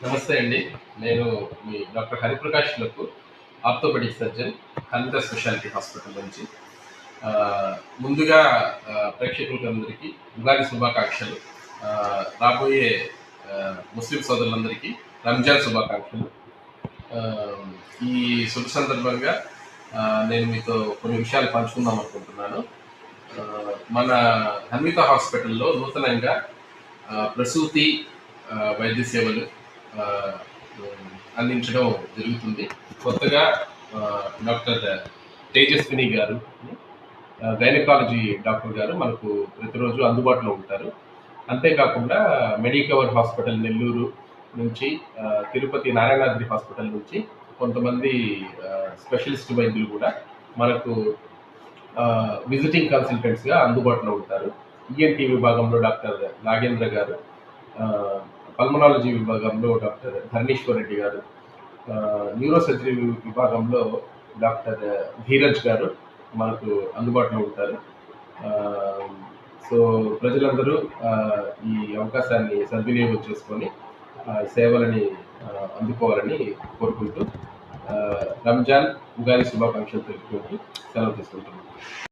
నమస్తే అండి. నేను మీ డాక్టర్ హరిప్రకాష్ లకు ఆర్థోపెడిక్ సర్జన్, హరిత స్పెషాలిటీ హాస్పిటల్ నుంచి. ముందుగా ప్రేక్షకులందరికీ ఉగాది శుభాకాంక్షలు. రాబోయే ముస్లిం సోదరులందరికీ రంజాన్ శుభాకాంక్షలు. ఈ శుభ సందర్భంగా నేను మీతో కొన్ని విషయాలు పంచుకుందాం అనుకుంటున్నాను. మన హన్విత హాస్పిటల్లో నూతనంగా ప్రసూతి వైద్య సేవలు అందించడం జరుగుతుంది. కొత్తగా డాక్టర్ తేజస్విని గారు, గైనకాలజీ డాక్టర్ గారు మనకు ప్రతిరోజు అందుబాటులో ఉంటారు. అంతేకాకుండా మెడికవర్ హాస్పిటల్ నెల్లూరు నుంచి, తిరుపతి నారాయణాద్రి హాస్పిటల్ నుంచి కొంతమంది స్పెషలిస్ట్ వైద్యులు కూడా మనకు విజిటింగ్ కన్సల్టెంట్స్గా అందుబాటులో ఉంటారు. ఈఎన్టీ విభాగంలో డాక్టర్ నాగేంద్ర గారు, పల్మనాలజీ విభాగంలో డాక్టర్ ధర్ణీశ్వర్ రెడ్డి గారు, న్యూరో సర్జరీ విభాగంలో డాక్టర్ ధీరజ్ గారు మనకు అందుబాటులో ఉంటారు. సో ప్రజలందరూ ఈ అవకాశాన్ని సద్వినియోగం చేసుకొని సేవలని అందుకోవాలని కోరుకుంటూ రంజాన్ ఉగాది శుభాకాంక్షలు తెలుపుకుంటూ సెలవు తీసుకుంటున్నాను.